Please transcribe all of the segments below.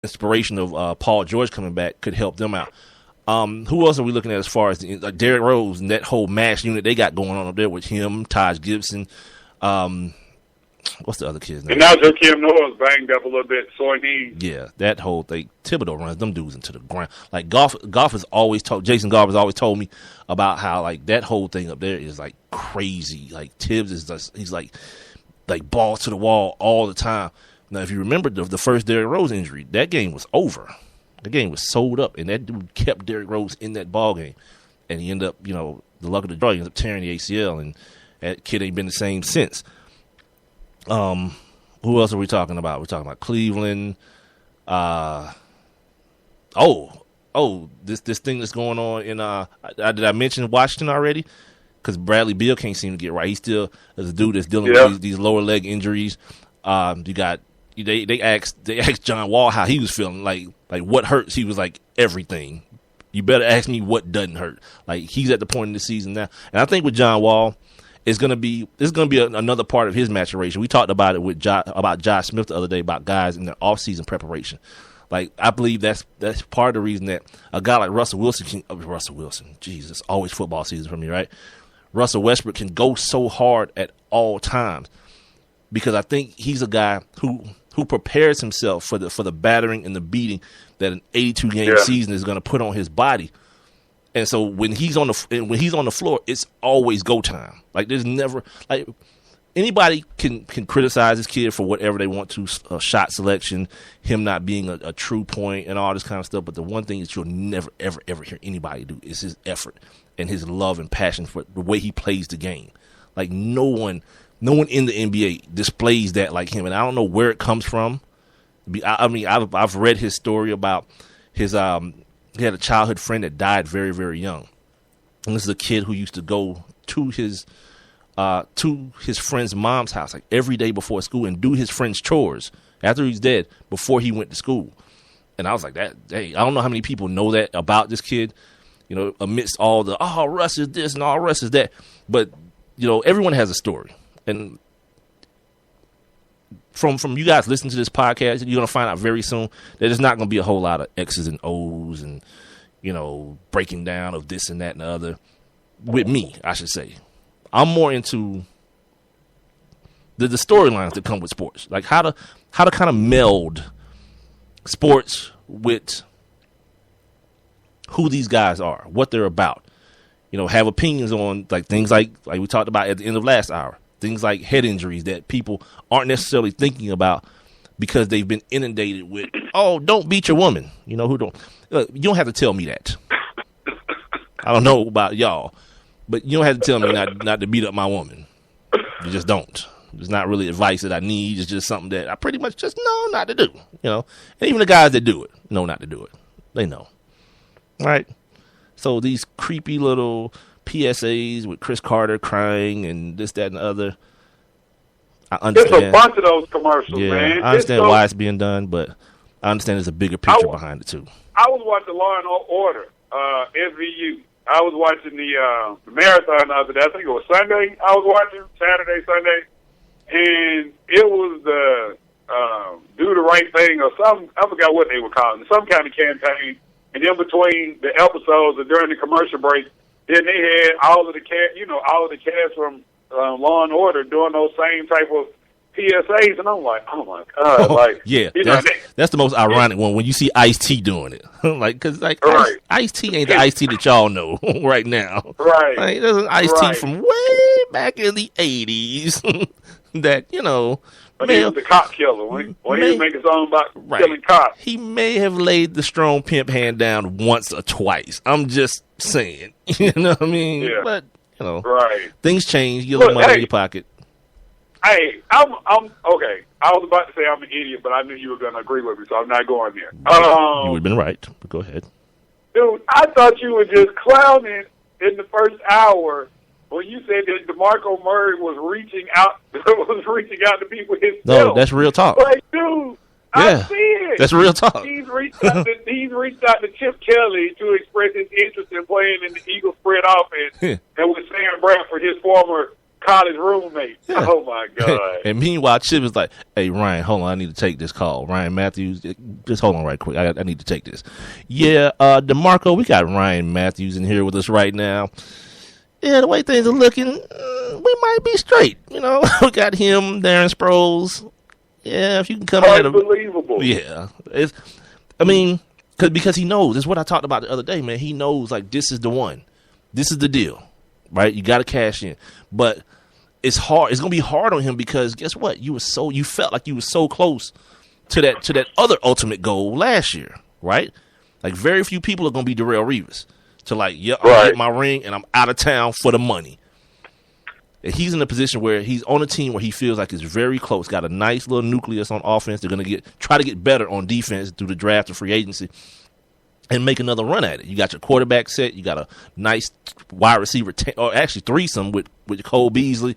inspiration of Paul George coming back could help them out. Who else are we looking at as far as Derrick Rose and that whole mash unit they got going on up there with him, Taj Gibson? What's the other kid's name? And now Joakim Noah's banged up a little bit. Soyni. Yeah, that whole thing. Thibodeau runs them dudes into the ground. Like Goff has always told Jason Goff has always told me about how like that whole thing up there is like crazy. Like Tibbs is just, he's like ball to the wall all the time. Now, if you remember the first Derrick Rose injury, that game was over. The game was sold up, and that dude kept Derrick Rose in that ball game. And he ended up, the luck of the draw, he ended up tearing the ACL, and that kid ain't been the same since. Who else are we talking about? We're talking about Cleveland. This thing that's going on in did I mention Washington already? Because Bradley Beal can't seem to get right. He still is a dude that's dealing with these lower leg injuries. You got they asked John Wall how he was feeling. Like what hurts? He was like, everything. You better ask me what doesn't hurt. Like he's at the point in the season now, and I think with John Wall, it's gonna be another part of his maturation. We talked about it with about Josh Smith the other day about guys in their off-season preparation. Like I believe that's part of the reason that a guy like Russell Wilson, Jesus, always football season for me, right? Russell Westbrook can go so hard at all times because I think he's a guy who prepares himself for the battering and the beating that an 82-game season is going to put on his body. And so when he's on the floor, it's always go time. Like there's never like anybody can criticize this kid for whatever they want to, shot selection, him not being a true point, and all this kind of stuff. But the one thing that you'll never ever ever hear anybody do is his effort and his love and passion for the way he plays the game. Like no one in the NBA displays that like him, and I don't know where it comes from. I mean, I've read his story about his he had a childhood friend that died very, very young. And this is a kid who used to go to his friend's mom's house like every day before school and do his friend's chores after he's dead before he went to school. And I was like, I don't know how many people know that about this kid, amidst all the, Russ is this and Russ is that. But, everyone has a story. And from you guys listening to this podcast, you're going to find out very soon that there's not going to be a whole lot of X's and O's and, breaking down of this and that and the other. With me, I should say. I'm more into the storylines that come with sports. Like how to kind of meld sports with who these guys are, what they're about. Have opinions on like things like we talked about at the end of last hour. Things like head injuries that people aren't necessarily thinking about because they've been inundated with, don't beat your woman. You don't have to tell me that. I don't know about y'all, but you don't have to tell me not to beat up my woman. You just don't. It's not really advice that I need. It's just something that I pretty much just know not to do. And even the guys that do it know not to do it. They know. Right? So these creepy little PSAs with Chris Carter crying and this, that, and the other. I understand. There's a bunch of those commercials, man. I understand why it's being done, but I understand there's a bigger picture behind it, too. I was watching Law and Order, SVU. I was watching the marathon the other day. I think it was Sunday. I was watching Saturday, Sunday. And it was the Do the Right Thing or something. I forgot what they were calling it. Some kind of campaign. And then between the episodes and during the commercial break, then they had all of the cast from Law and Order doing those same type of PSAs, and I'm like, oh my god, that's the most ironic one when you see Ice-T doing it, because Ice-T ain't the Ice-T that y'all know right now, right? Like, there's an Ice-T from way back in the '80s that But he was the cop killer when he was making songs about killing cops. He may have laid the strong pimp hand down once or twice. I'm just saying, you know what I mean? Yeah. But right. Things change. You get money in your pocket. Hey, I'm okay. I was about to say I'm an idiot, but I knew you were going to agree with me, so I'm not going there. You would have been right, but go ahead. Dude, I thought you were just clowning in the first hour when you said that DeMarco Murray was reaching out to people himself. No, that's real talk. Like, dude, I see it. That's real talk. He's reached out to Chip Kelly to express his interest in playing in the Eagle spread offense, and with Sam Bradford, his former college roommate. Yeah. Oh, my God. And meanwhile, Chip is like, hey, Ryan, hold on. I need to take this call. Ryan Matthews, just hold on right quick. I need to take this. Yeah, DeMarco, we got Ryan Matthews in here with us right now. Yeah, the way things are looking, we might be straight. We got him, Darren Sproles. Yeah, if you can come in. Unbelievable. Yeah. Because he knows. It's what I talked about the other day, man. He knows, like, this is the one. This is the deal, right? You got to cash in. But it's hard. It's going to be hard on him because guess what? You felt like you were so close to that other ultimate goal last year, right? Like, very few people are going to be Darrelle Revis. To like, yeah, I'll get my ring and I'm out of town for the money. And he's in a position where he's on a team where he feels like it's very close, got a nice little nucleus on offense. They're going to try to get better on defense through the draft and free agency and make another run at it. You got your quarterback set. You got a nice wide receiver, or actually threesome with Cole Beasley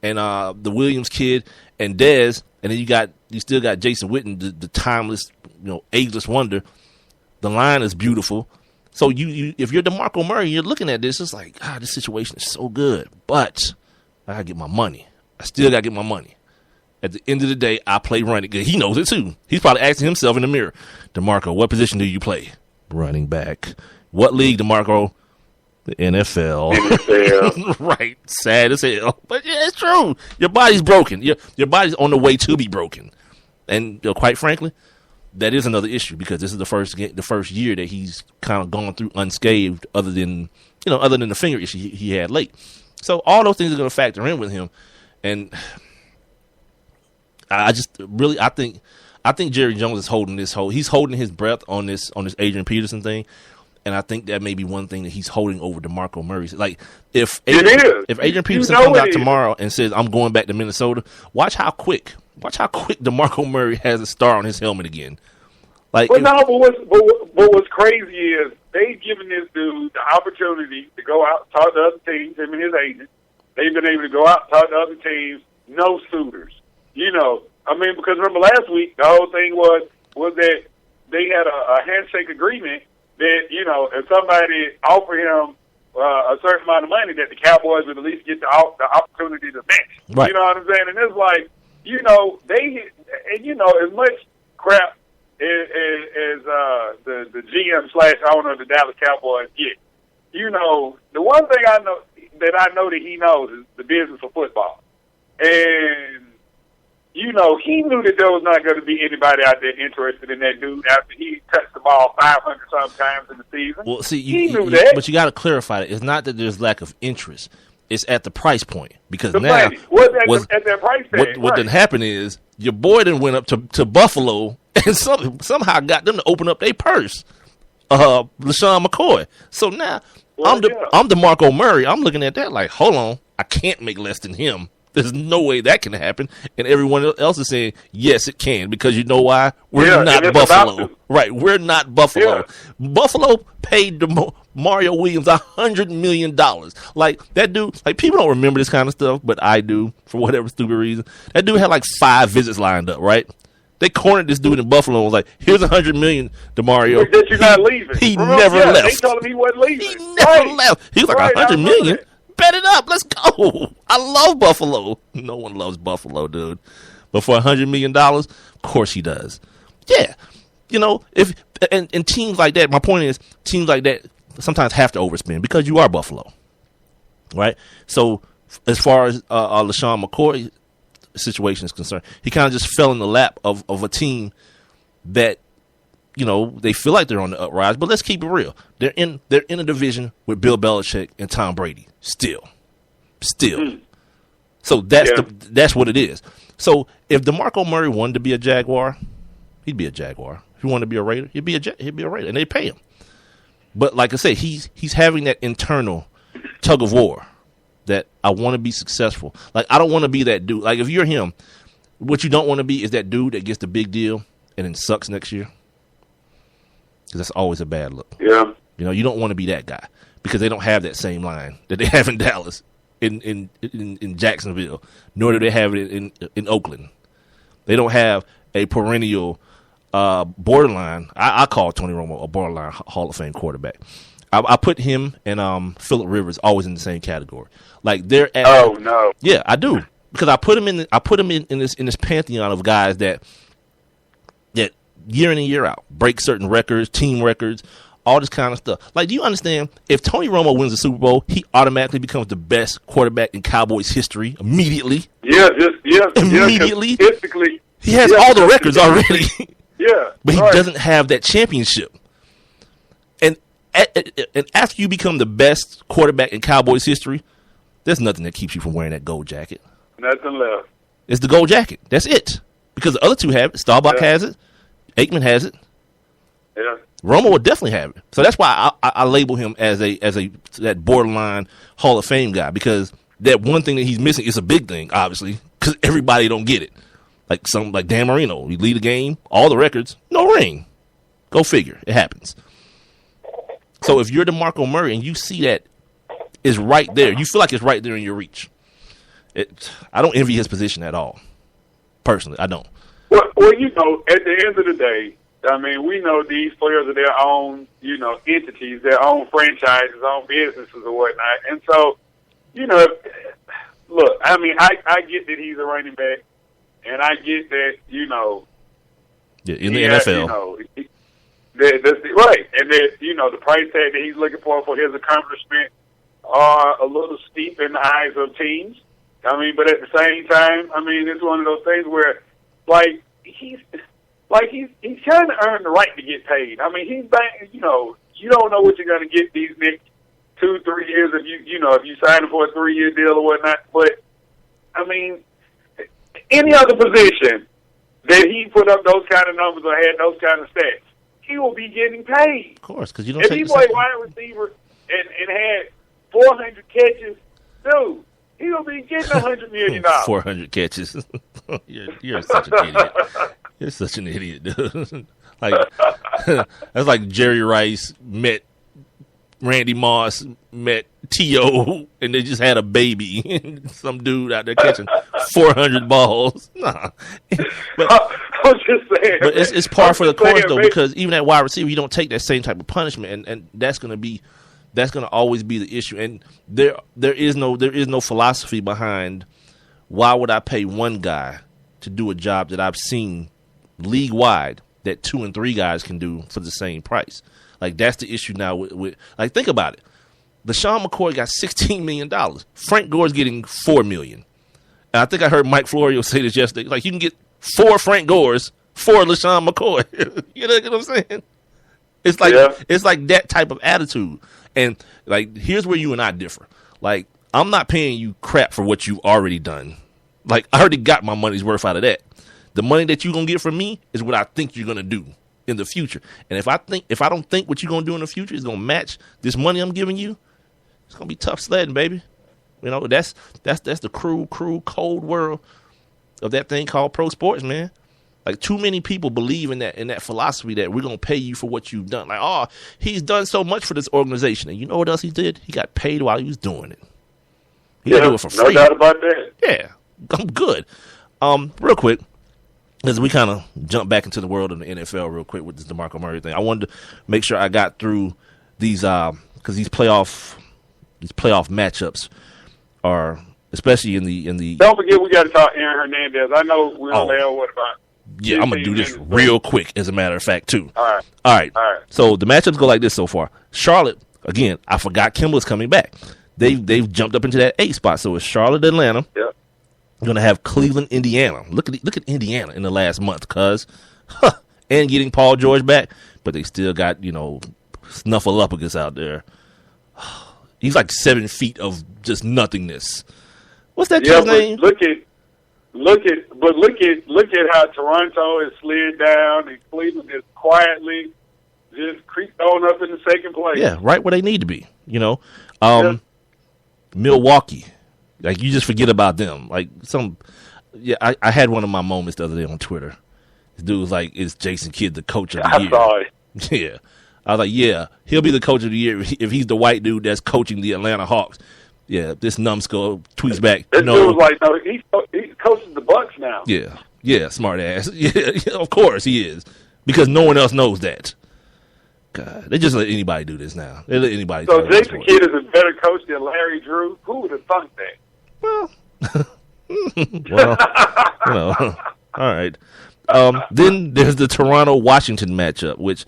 and the Williams kid and Dez. And then you still got Jason Witten, the timeless, ageless wonder. The line is beautiful. So if you're DeMarco Murray, you're looking at this, it's like, this situation is so good, but I got to get my money. I still got to get my money. At the end of the day, I play running. He knows it too. He's probably asking himself in the mirror, DeMarco, what position do you play? Running back. What league, DeMarco? The NFL. Right. Sad as hell. But yeah, it's true. Your body's broken. Your body's on the way to be broken. And quite frankly, that is another issue because this is the first year that he's kind of gone through unscathed, other than the finger issue he had late. So all those things are going to factor in with him, and I think Jerry Jones is holding he's holding his breath on this Adrian Peterson thing, and I think that may be one thing that he's holding over DeMarco Murray. Like if Adrian Peterson comes out tomorrow and says I'm going back to Minnesota, watch how quick DeMarco Murray has a star on his helmet again. Like, but what's crazy is they've given this dude the opportunity to go out and talk to other teams, him and his agent. They've been able to go out and talk to other teams, no suitors. Because remember last week, the whole thing was that they had a handshake agreement that, if somebody offered him a certain amount of money, that the Cowboys would at least get the opportunity to match. Right. You know what I'm saying? And it's like, as much crap as the GM / owner of the Dallas Cowboys get, the one thing I know that he knows is the business of football. And, he knew that there was not going to be anybody out there interested in that dude after he touched the ball 500 sometimes in the season. Well, see, he knew that. But you got to clarify it. It's not that there's lack of interest. It's at the price point because at that price tag. What didn't happen is your boy then went up to Buffalo and somehow got them to open up their purse. LaShawn McCoy. So now I'm DeMarco Murray. I'm looking at that like, hold on, I can't make less than him. There's no way that can happen. And everyone else is saying, yes, it can. Because you know why? We're not Buffalo. Right. We're not Buffalo. Yeah. Buffalo paid Mario Williams $100 million. Like, that dude, like, people don't remember this kind of stuff, but I do, for whatever stupid reason. That dude had like 5 visits lined up, right? They cornered this dude in Buffalo and was like, here's $100 million, DeMario. That you're not leaving. He never left. They told him he wasn't leaving. He never left. He was like, $100 million? Bet it up. Let's go. I love Buffalo. No one loves Buffalo, dude. But for $100 million, of course he does. Yeah. If teams like that, my point is, teams like that sometimes have to overspend because you are Buffalo. Right? So as far as LaShawn McCoy situation is concerned, he kind of just fell in the lap of a team that, they feel like they're on the uprise, but let's keep it real. They're in a division with Bill Belichick and Tom Brady. Still. So that's what it is. So if DeMarco Murray wanted to be a Jaguar, he'd be a Jaguar. If he wanted to be a Raider, he'd be a Raider, and they pay him. But like I say, he's having that internal tug of war that I want to be successful. Like, I don't want to be that dude. Like, if you're him, what you don't want to be is that dude that gets the big deal and then sucks next year. Because that's always a bad look. Yeah. You don't want to be that guy because they don't have that same line that they have in Dallas, in Jacksonville, nor do they have it in Oakland. They don't have a perennial borderline. I call Tony Romo a borderline Hall of Fame quarterback. I put him and Phillip Rivers always in the same category. Like they're at, oh no, yeah, I do, because I put him in this pantheon of guys that year in and year out break certain records, team records, all this kind of stuff. Like, do you understand? If Tony Romo wins the Super Bowl, he automatically becomes the best quarterback in Cowboys history immediately. Yeah, immediately. Yeah, statistically, he has all the records already. Yeah, but he doesn't have that championship. And after you become the best quarterback in Cowboys history, there's nothing that keeps you from wearing that gold jacket. Nothing left. It's the gold jacket. That's it. Because the other two have it. Staubach has it. Aikman has it. Yeah. Romo would definitely have it. So that's why I label him as that borderline Hall of Fame guy, because that one thing that he's missing is a big thing, obviously, because everybody don't get it. Like Dan Marino, you lead a game, all the records, no ring. Go figure. It happens. So if you're DeMarco Murray and you see that it's right there, you feel like it's right there in your reach. I don't envy his position at all. Personally, I don't. Well, at the end of the day, I mean, we know these players are their own, entities, their own franchises, own businesses or whatnot. And so, look, I mean, I get that he's a running back, and I get that, in the NFL. Right. And that, the price tag that he's looking for his accomplishment are a little steep in the eyes of teams. I mean, but at the same time, I mean, it's one of those things where, he's trying to earn the right to get paid. I mean, he's back. You don't know what you're going to get these next 2-3 years if you sign him for a 3-year deal or whatnot. But I mean, any other position that he put up those kind of numbers or had those kind of stats, he will be getting paid. Of course, because you don't. If he played wide receiver and had 400 catches, dude, he will be getting $100 million. 400 catches. You're such an idiot. You're such an idiot, dude. That's like Jerry Rice met Randy Moss, met T.O., and they just had a baby. Some dude out there catching 400 balls. Nah. But, I'm just saying. But it's par for the course, though, because even at wide receiver, you don't take that same type of punishment, and that's going to always be the issue. And there is no philosophy behind why would I pay one guy to do a job that I've seen league wide that 2 and 3 guys can do for the same price. Like, that's the issue now with think about it. LeSean McCoy got $16 million. Frank Gore's getting $4 million. And I think I heard Mike Florio say this yesterday. Like, you can get 4 Frank Gores for LeSean McCoy. You know what I'm saying? It's like that type of attitude. And here's where you and I differ. Like, I'm not paying you crap for what you've already done. Like, I already got my money's worth out of that. The money that you're going to get from me is what I think you're going to do in the future. And if I don't think what you're going to do in the future is going to match this money I'm giving you, it's going to be tough sledding, baby. That's the cruel, cold world of that thing called pro sports, man. Like, too many people believe in that philosophy that we're going to pay you for what you've done. Like, oh, he's done so much for this organization. And you know what else he did? He got paid while he was doing it. He didn't do it for free. No doubt about that. Yeah, I'm good. Real quick, as we kind of jump back into the world of the NFL real quick with this DeMarco Murray thing, I wanted to make sure I got through these because these playoff matchups are, especially in the. Don't forget, we got to talk Aaron Hernandez. I know we're on there. What about? Yeah, I'm gonna do this real quick. As a matter of fact, too. All right. So the matchups go like this so far. Charlotte, again, I forgot Kimball's coming back. They've jumped up into that 8 spot. So it's Charlotte, Atlanta. Yep. You're gonna have Cleveland, Indiana. Look at Indiana in the last month, and getting Paul George back, but they still got Snuffleupagus out there. He's like 7 feet of just nothingness. What's that kid's name? Look at how Toronto has slid down and Cleveland is quietly just creeped on up in the second place. Yeah, right where they need to be. Milwaukee. Like, you just forget about them. Like, I had one of my moments the other day on Twitter. This dude was like, is Jason Kidd the coach of the year? I saw it. Yeah. I was like, yeah, he'll be the coach of the year if he's the white dude that's coaching the Atlanta Hawks. Yeah, this numbskull tweets back. This dude was like, no, he's coaching the Bucks now. Yeah, smart ass. Yeah, of course he is. Because no one else knows that. God, they just let anybody do this now. They let anybody. So Jason Kidd is a better coach than Larry Drew. Who would have thunk that? Well, all right. Then there's the Toronto-Washington matchup, which